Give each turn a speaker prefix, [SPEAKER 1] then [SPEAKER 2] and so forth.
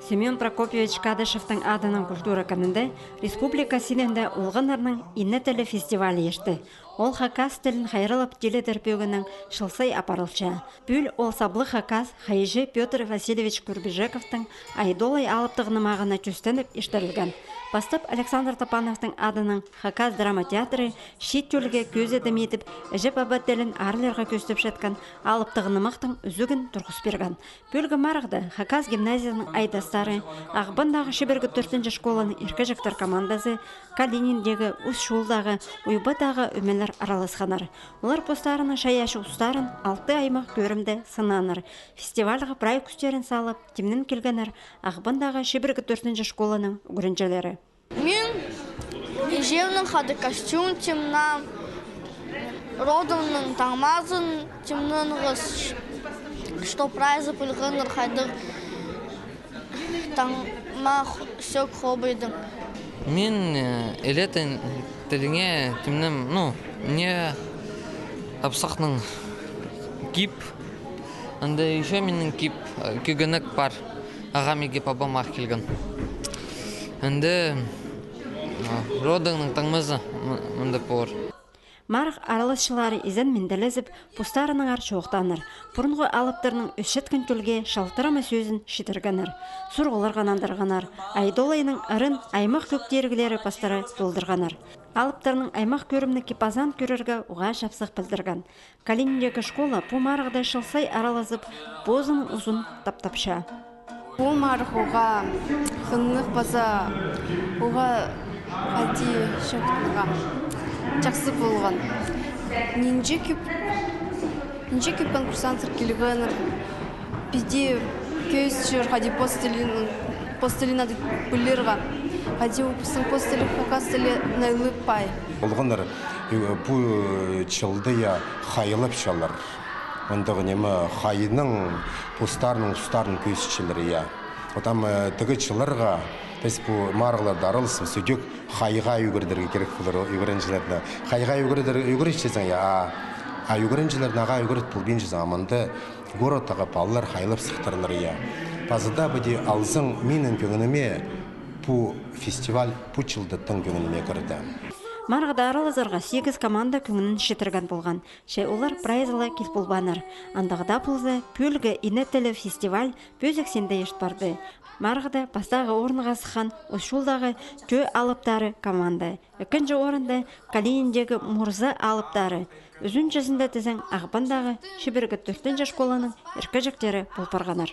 [SPEAKER 1] Семен Прокопьевич Кадышевтың адының культура канында республика синенде улғынарның инне теле фестивалі ешті. Ол хакас тілін хайрылып теледерпегінің шылсай апарылча. Бүл ол саблы хакас Хайжи Петр Васильевич Курбежековтың айдолай алыптығыны мағына түстеніп ештірілген. Бастап Александр Топановтың адының хакас драма театры шет төлге көз едім етіп, әжіп абаттелін арлерға көстіп шеткен алыптығыны мақтың үзігін тұрғыс берген. Бөлгі марықты хакас гимназияның айдастары, ағбындағы шебергі 4-ші школаның еркежіктер командасы, Калининдегі, Ус-Шулдағы, Уйбадағы өмелер араласқанар. Олар постарының шаяшы ұстарын 6 аймақ көрімді сынаныр. Фестивальға прай күстерін салып, темнен келгенер ағбындағы шебергі 4-ші школаның үгірінжелері.
[SPEAKER 2] Мен ежевнің қады костюм темна, родовның таңмазын темнің ғыз, что прайзы пылғыныр қайдық таңмақ сөк хобыйдың.
[SPEAKER 3] Мен элетін тіліңе темнім, не апсақның кип, анда еще менің кип көгінік бар, ағамеге папам ақ келген. Анда родыңның таңмазы мұнда пор.
[SPEAKER 1] Марық аралысшылары изен менделезіп, пустарының аршы оқтаныр. Бұрынғы алыптарының өшеткен төлге шалтырама сөзін шетіргенір. Сұрғылар ғанандырғанар. Айдолайының ырын аймақ көктергілері пастары толдырғанар. Алыптарының аймақ көрімні кипазан көрерге ұға шапсық білдірген. Калининдегі школа бұ марығды шылсай аралазып, бозының ұзын таптапша.
[SPEAKER 4] Бұл марық ұға қынық база, ұға ғади шөктіға. Жақсы болған. Нинже көппен курсантыр келгенір. Бізде көз жүр, ғади постелін ады бүлерға. Ғади өпісің постелі қоқастелі нәйліп бай.
[SPEAKER 5] Болғаныр бұл чылдыя қайылып шалар. Ондағы немі қайының пұстарының ұстарының көзшілері я. Отам түгі чыларға біз бұл марғыларды аралысып сөйдек қайға үйгірдерге керек болыр үйгірінжілерді. Қайға үйгіріншесің я, үйгірінжілерді аға үйгірет бұл бен жезің аманды городтағы балылар қайылып сықтырылыр я. Базыда бұде алзың менің көңініме бұл фестиваль бұл жылдыттың көңініме кірді.
[SPEAKER 1] Марғыда аралазарға 8 команда көңінін шетірген болған. Шай олар прайзылы кел болбаныр. Андағыда болзы пөлгі инеттелі фестиваль бөзік сенде ешт барды. Марғыда бастағы орныға сықан Ус-Шулдағы кө алыптары команда. Екінші орында Калининдегі Мурза алыптары. Үзін жүзінде тізің Ағбандағы шебергі 4-ші школаның еркежіктері болпарғанар.